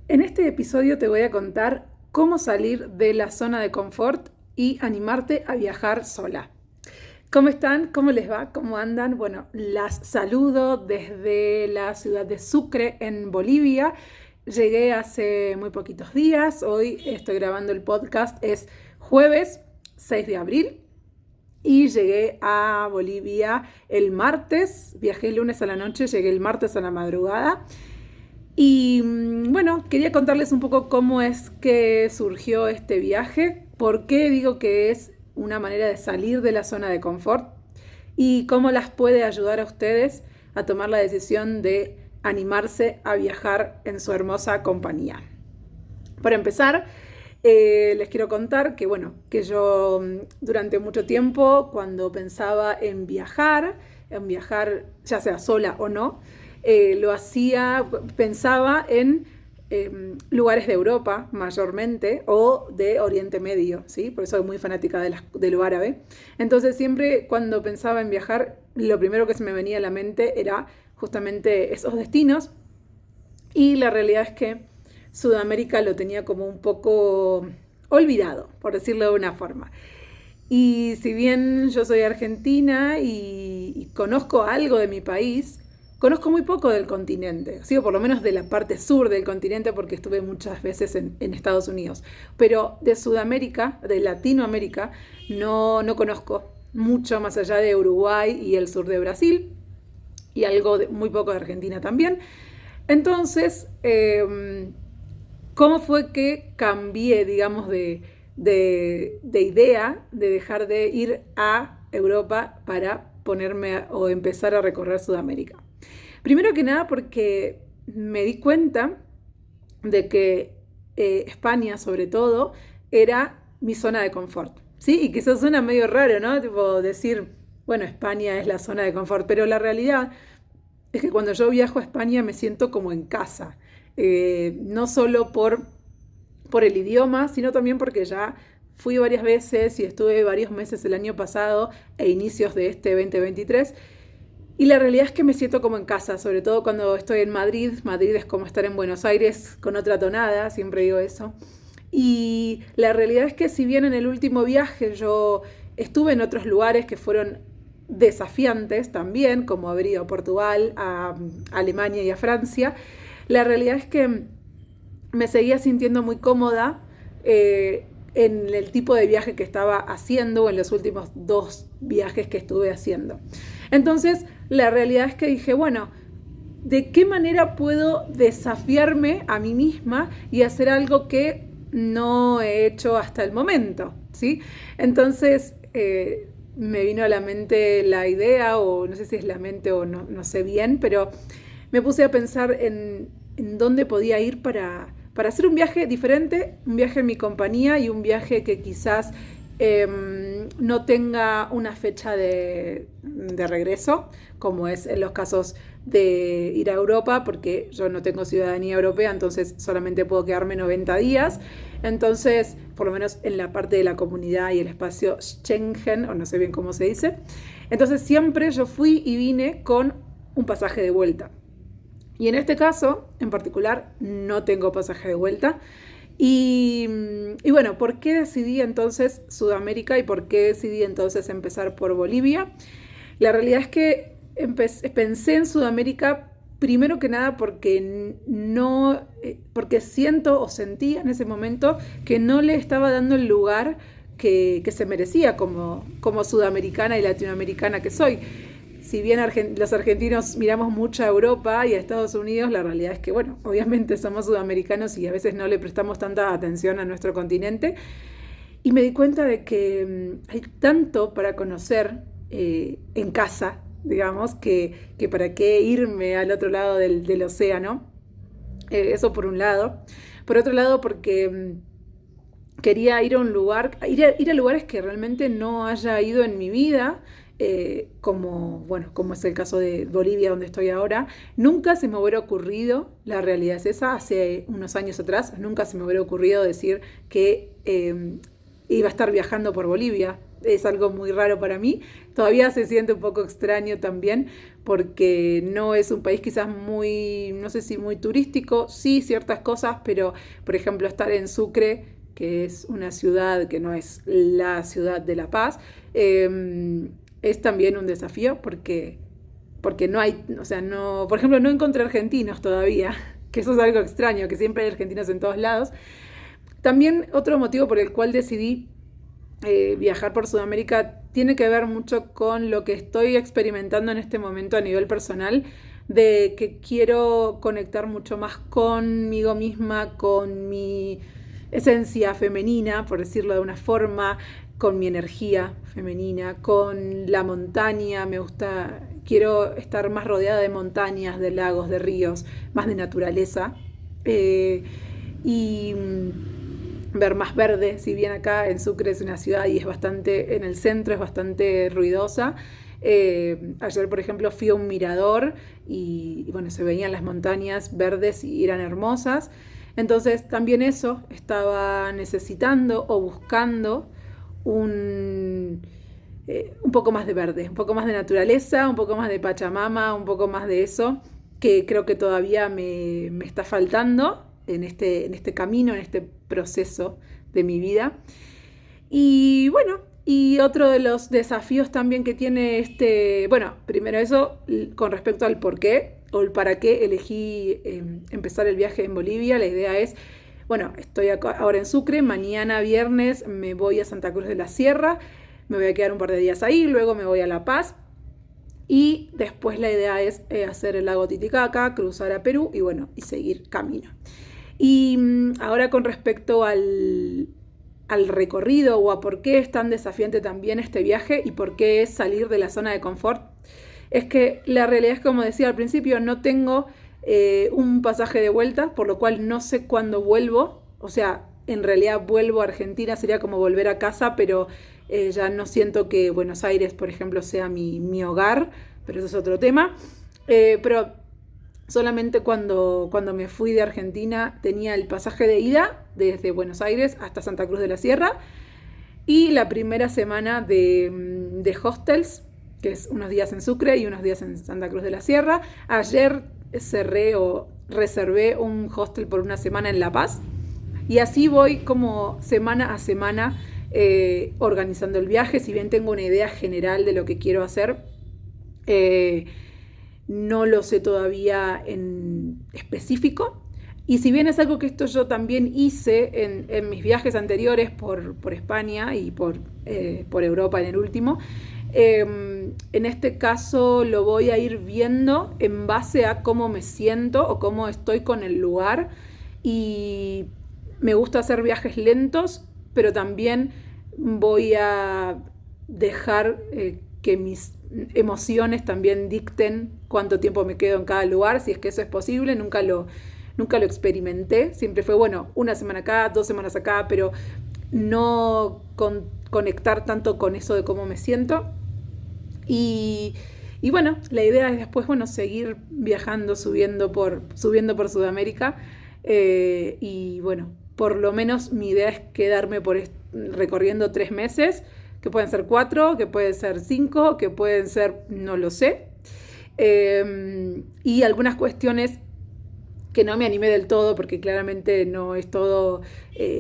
En este episodio te voy a contar cómo salir de la zona de confort y animarte a viajar sola. ¿Cómo están? ¿Cómo les va? ¿Cómo andan? Bueno, las saludo desde la ciudad de Sucre, en Bolivia. Llegué hace muy poquitos días. Hoy estoy grabando el podcast. Es jueves 6 de abril. Y llegué a Bolivia el martes. Viajé el lunes a la noche, llegué el martes a la madrugada. Y bueno, quería contarles un poco cómo es que surgió este viaje, por qué digo que es una manera de salir de la zona de confort y cómo las puede ayudar a ustedes a tomar la decisión de animarse a viajar en su hermosa compañía. Para empezar, les quiero contar que yo durante mucho tiempo, cuando pensaba en viajar ya sea sola o no, pensaba en lugares de Europa mayormente o de Oriente Medio, ¿sí? Por eso soy muy fanática de lo árabe. Entonces siempre cuando pensaba en viajar, lo primero que se me venía a la mente era justamente esos destinos, y la realidad es que Sudamérica lo tenía como un poco olvidado, por decirlo de una forma. Y si bien yo soy argentina y conozco algo de mi país, conozco muy poco del continente, ¿sí? O por lo menos de la parte sur del continente, porque estuve muchas veces en Estados Unidos. Pero de Sudamérica, de Latinoamérica, no conozco mucho más allá de Uruguay y el sur de Brasil, y muy poco de Argentina también. Entonces, ¿cómo fue que cambié, digamos, de idea de dejar de ir a Europa para o empezar a recorrer Sudamérica? Primero que nada porque me di cuenta de que España, sobre todo, era mi zona de confort, ¿sí? Y quizás suena medio raro, ¿no? Tipo decir, bueno, España es la zona de confort, pero la realidad es que cuando yo viajo a España me siento como en casa. No solo por el idioma, sino también porque ya fui varias veces y estuve varios meses el año pasado e inicios de este 2023. Y la realidad es que me siento como en casa, sobre todo cuando estoy en Madrid. Madrid es como estar en Buenos Aires con otra tonada, siempre digo eso. Y la realidad es que si bien en el último viaje yo estuve en otros lugares que fueron desafiantes también, como haber ido a Portugal, a Alemania y a Francia, la realidad es que me seguía sintiendo muy cómoda en el tipo de viaje que estaba haciendo, en los últimos 2 viajes que estuve haciendo. Entonces, la realidad es que dije, bueno, ¿de qué manera puedo desafiarme a mí misma y hacer algo que no he hecho hasta el momento? ¿Sí? Entonces, me vino a la mente la idea, o no sé si es la mente o no sé bien, pero me puse a pensar en dónde podía ir para hacer un viaje diferente, un viaje en mi compañía y un viaje que quizás no tenga una fecha de regreso, como es en los casos de ir a Europa, porque yo no tengo ciudadanía europea, entonces solamente puedo quedarme 90 días. Entonces, por lo menos en la parte de la comunidad y el espacio Schengen, o no sé bien cómo se dice. Entonces siempre yo fui y vine con un pasaje de vuelta. Y en este caso, en particular, no tengo pasaje de vuelta. Y bueno, ¿por qué decidí entonces Sudamérica y por qué decidí entonces empezar por Bolivia? La realidad es que pensé en Sudamérica primero que nada porque siento o sentía en ese momento que no le estaba dando el lugar que se merecía como sudamericana y latinoamericana que soy. Si bien los argentinos miramos mucho a Europa y a Estados Unidos, la realidad es que, bueno, obviamente somos sudamericanos y a veces no le prestamos tanta atención a nuestro continente. Y me di cuenta de que hay tanto para conocer en casa, digamos, que para qué irme al otro lado del océano. Eso por un lado. Por otro lado, porque quería ir a un lugar, ir a lugares que realmente no haya ido en mi vida, como es el caso de Bolivia, donde estoy ahora. Nunca se me hubiera ocurrido, la realidad es esa, hace unos años atrás, nunca se me hubiera ocurrido decir que iba a estar viajando por Bolivia, es algo muy raro para mí. Todavía se siente un poco extraño también porque no es un país quizás muy, no sé si muy turístico, sí ciertas cosas, pero por ejemplo estar en Sucre, que es una ciudad que no es la ciudad de La Paz, es también un desafío porque no hay, o sea, no, por ejemplo, no encontré argentinos todavía, que eso es algo extraño, que siempre hay argentinos en todos lados. También otro motivo por el cual decidí viajar por Sudamérica tiene que ver mucho con lo que estoy experimentando en este momento a nivel personal, de que quiero conectar mucho más conmigo misma, con mi esencia femenina, por decirlo de una forma, con mi energía femenina, con la montaña. Me gusta, quiero estar más rodeada de montañas, de lagos, de ríos, más de naturaleza. Y ver más verde, si bien acá en Sucre es una ciudad y es bastante, en el centro es bastante ruidosa. Ayer, por ejemplo, fui a un mirador y bueno, se veían las montañas verdes y eran hermosas. Entonces también eso estaba necesitando o buscando un poco más de verde, un poco más de naturaleza, un poco más de Pachamama, un poco más de eso, que creo que todavía me está faltando en este camino, en este proceso de mi vida. Y bueno, y otro de los desafíos también que tiene bueno, primero eso con respecto al por qué o el para qué elegí empezar el viaje en Bolivia. La idea es, bueno, estoy ahora en Sucre, mañana viernes me voy a Santa Cruz de la Sierra, me voy a quedar un par de días ahí, luego me voy a La Paz. Y después la idea es hacer el lago Titicaca, cruzar a Perú y bueno, y seguir camino. Y ahora con respecto al recorrido o a por qué es tan desafiante también este viaje y por qué es salir de la zona de confort, es que la realidad es, como decía al principio, no tengo un pasaje de vuelta, por lo cual no sé cuándo vuelvo. O sea, en realidad vuelvo a Argentina, sería como volver a casa, pero ya no siento que Buenos Aires, por ejemplo, sea mi hogar, pero eso es otro tema. Pero solamente cuando me fui de Argentina tenía el pasaje de ida desde Buenos Aires hasta Santa Cruz de la Sierra y la primera semana de hostels, que es unos días en Sucre y unos días en Santa Cruz de la Sierra. Ayer cerré o reservé un hostel por una semana en La Paz y así voy como semana a semana organizando el viaje. Si bien tengo una idea general de lo que quiero hacer, no lo sé todavía en específico. Y si bien es algo que esto yo también hice en mis viajes anteriores por España y por Europa en el último, en este caso lo voy a ir viendo en base a cómo me siento o cómo estoy con el lugar. Y me gusta hacer viajes lentos, pero también voy a dejar que mis emociones también dicten cuánto tiempo me quedo en cada lugar, si es que eso es posible. Nunca lo experimenté, siempre fue, bueno, una semana acá, 2 semanas acá, pero no conectar tanto con eso de cómo me siento. Y bueno, la idea es después, bueno, seguir viajando, subiendo por Sudamérica. Y bueno, por lo menos mi idea es quedarme recorriendo 3 meses, que pueden ser 4, que pueden ser 5, que pueden ser, no lo sé. Y algunas cuestiones que no me animé del todo, porque claramente no es todo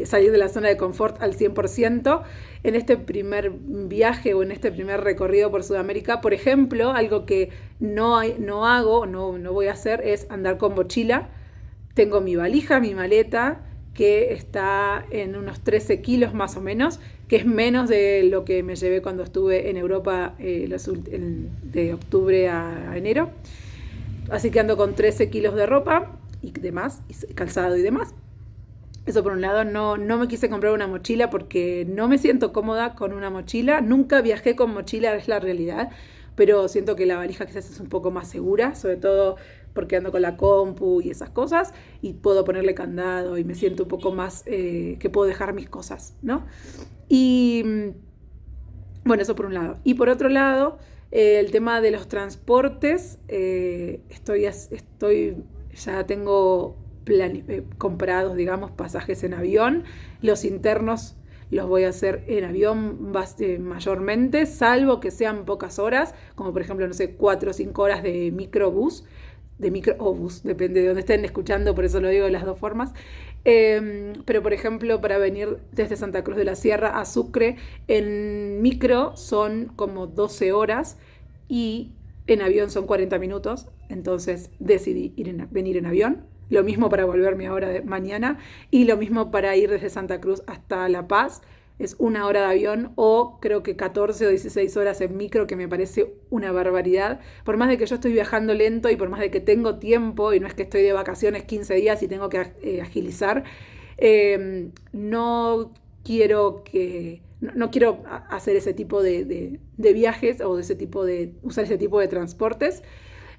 salir de la zona de confort al 100%. En este primer viaje o en este primer recorrido por Sudamérica, por ejemplo, algo que no voy a hacer es andar con mochila. Tengo mi valija, mi maleta, que está en unos 13 kilos más o menos, que es menos de lo que me llevé cuando estuve en Europa de octubre a enero. Así que ando con 13 kilos de ropa y demás, y calzado y demás. Eso por un lado. No me quise comprar una mochila porque no me siento cómoda con una mochila. Nunca viajé con mochila, es la realidad, pero siento que la valija quizás es un poco más segura, sobre todo porque ando con la compu y esas cosas, y puedo ponerle candado y me siento un poco más que puedo dejar mis cosas, ¿no? Y bueno, eso por un lado. Y por otro lado, el tema de los transportes, ya tengo comprados, digamos, pasajes en avión. Los internos los voy a hacer en avión mayormente, salvo que sean pocas horas, como por ejemplo, no sé, 4 o 5 horas de microbús, de micro o bus, depende de dónde estén escuchando, por eso lo digo de las dos formas. Pero por ejemplo, para venir desde Santa Cruz de la Sierra a Sucre, en micro son como 12 horas y en avión son 40 minutos, entonces decidí venir en avión. Lo mismo para volverme ahora mañana y lo mismo para ir desde Santa Cruz hasta La Paz. Es 1 hora de avión o creo que 14 o 16 horas en micro, que me parece una barbaridad. Por más de que yo estoy viajando lento y por más de que tengo tiempo y no es que estoy de vacaciones 15 días y tengo que agilizar, no quiero hacer ese tipo de viajes o usar ese tipo de transportes.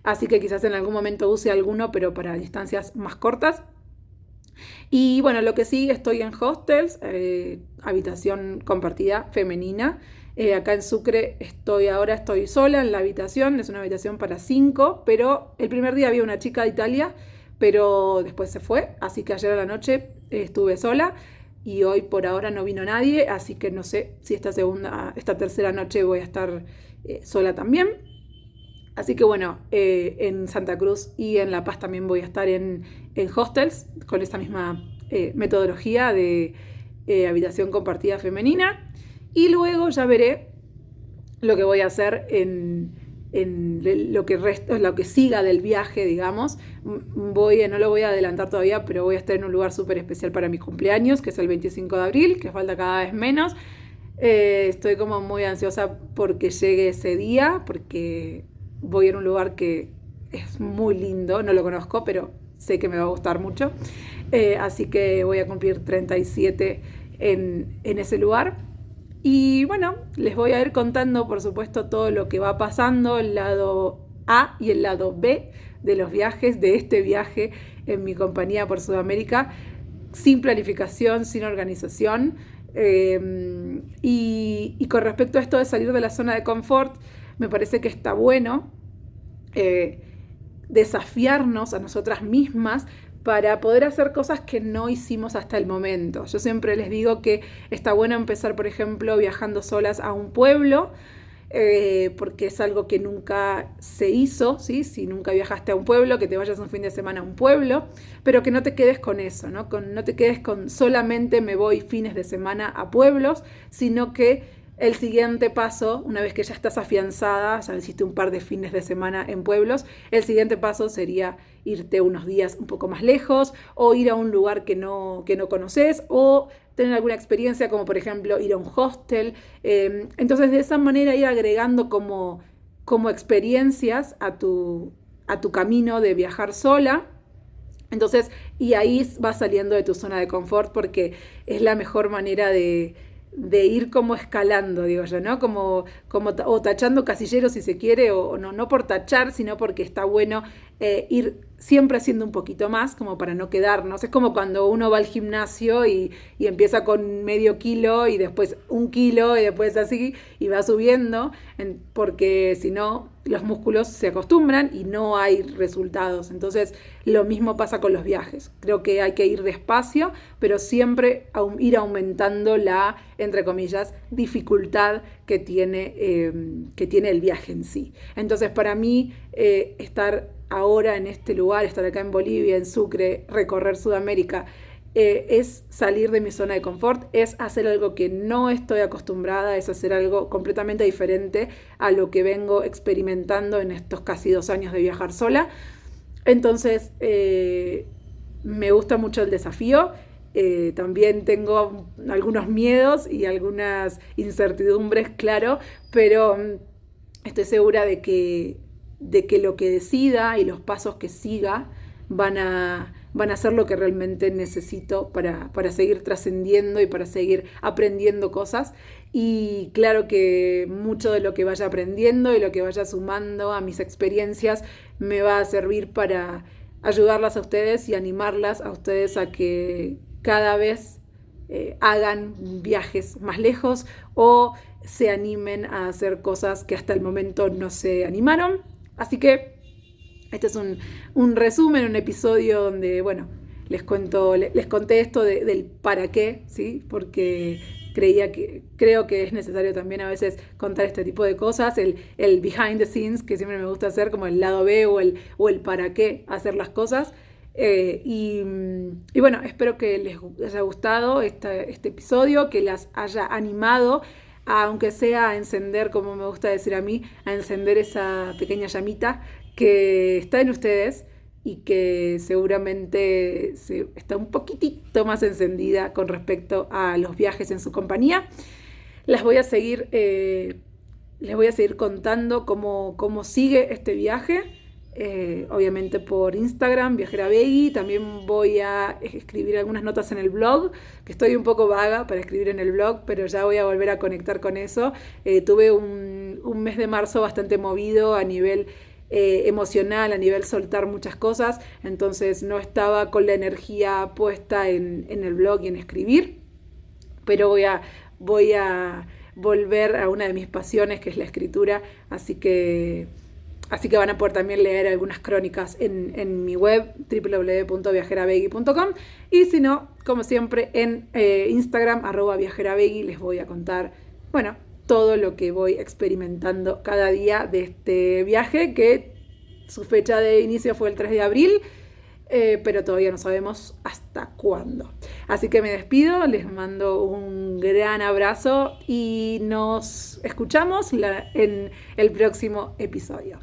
Así que quizás en algún momento use alguno, pero para distancias más cortas. Y bueno, lo que sí, estoy en hostels, habitación compartida femenina. Acá en Sucre estoy sola en la habitación, es una habitación para 5, pero el primer día había una chica de Italia, pero después se fue, así que ayer a la noche estuve sola y hoy por ahora no vino nadie, así que no sé si esta tercera noche voy a estar sola también. Así que bueno, en Santa Cruz y en La Paz también voy a estar en hostels con esta misma metodología de habitación compartida femenina. Y luego ya veré lo que voy a hacer en lo que siga del viaje, digamos. No lo voy a adelantar todavía, pero voy a estar en un lugar súper especial para mi cumpleaños, que es el 25 de abril, que falta cada vez menos. Estoy como muy ansiosa porque llegue ese día, porque voy a ir a un lugar que es muy lindo, no lo conozco, pero sé que me va a gustar mucho. Así que voy a cumplir 37 en ese lugar. Y bueno, les voy a ir contando, por supuesto, todo lo que va pasando, el lado A y el lado B de los viajes, de este viaje en mi compañía por Sudamérica, sin planificación, sin organización. Y con respecto a esto de salir de la zona de confort, me parece que está bueno desafiarnos a nosotras mismas para poder hacer cosas que no hicimos hasta el momento. Yo siempre les digo que está bueno empezar, por ejemplo, viajando solas a un pueblo, porque es algo que nunca se hizo, ¿sí? Si nunca viajaste a un pueblo, que te vayas un fin de semana a un pueblo, pero que no te quedes con eso, ¿no? No te quedes con solamente me voy fines de semana a pueblos, sino que el siguiente paso, una vez que ya estás afianzada, ya hiciste un par de fines de semana en pueblos, el siguiente paso sería irte unos días un poco más lejos o ir a un lugar que no conoces o tener alguna experiencia como por ejemplo ir a un hostel. Entonces de esa manera ir agregando como experiencias a tu camino de viajar sola. Entonces, y ahí vas saliendo de tu zona de confort porque es la mejor manera de ir como escalando, digo yo, ¿no? O tachando casilleros si se quiere, o no por tachar, sino porque está bueno ir siempre haciendo un poquito más, como para no quedarnos. Es como cuando uno va al gimnasio y empieza con medio kilo y después 1 kilo y después así, y va subiendo, porque si no, los músculos se acostumbran y no hay resultados. Entonces, lo mismo pasa con los viajes. Creo que hay que ir despacio, pero siempre ir aumentando la, entre comillas, dificultad que tiene el viaje en sí. Entonces, para mí, estar ahora en este lugar, estar acá en Bolivia, en Sucre, recorrer Sudamérica, es salir de mi zona de confort, es hacer algo que no estoy acostumbrada, es hacer algo completamente diferente a lo que vengo experimentando en estos casi 2 años de viajar sola. Entonces, me gusta mucho el desafío. También tengo algunos miedos y algunas incertidumbres, claro, pero estoy segura de que lo que decida y los pasos que siga van a ser lo que realmente necesito para seguir trascendiendo y para seguir aprendiendo cosas. Y claro que mucho de lo que vaya aprendiendo y lo que vaya sumando a mis experiencias me va a servir para ayudarlas a ustedes y animarlas a ustedes a que cada vez hagan viajes más lejos o se animen a hacer cosas que hasta el momento no se animaron. Así que este es un resumen, un episodio donde, bueno, les conté esto del para qué, ¿sí? Porque creo que es necesario también a veces contar este tipo de cosas, el behind the scenes, que siempre me gusta hacer, como el lado B o el para qué hacer las cosas. Y bueno, espero que les haya gustado este episodio, que las haya animado, aunque sea a encender, como me gusta decir a mí, a encender esa pequeña llamita que está en ustedes y que seguramente está un poquitito más encendida con respecto a los viajes en su compañía. Les voy a seguir contando cómo sigue este viaje. Obviamente por Instagram, Viajera Begui. También voy a escribir algunas notas en el blog, que estoy un poco vaga para escribir en el blog, pero ya voy a volver a conectar con eso. Tuve un mes de marzo bastante movido a nivel emocional, a nivel soltar muchas cosas, entonces no estaba con la energía puesta en el blog y en escribir, pero voy a volver a una de mis pasiones, que es la escritura, así que van a poder también leer algunas crónicas en mi web www.viajerabegui.com, y si no, como siempre, en Instagram @viajerabegui les voy a contar, bueno, todo lo que voy experimentando cada día de este viaje, que su fecha de inicio fue el 3 de abril, pero todavía no sabemos hasta cuándo. Así que me despido, les mando un gran abrazo y nos escuchamos en el próximo episodio.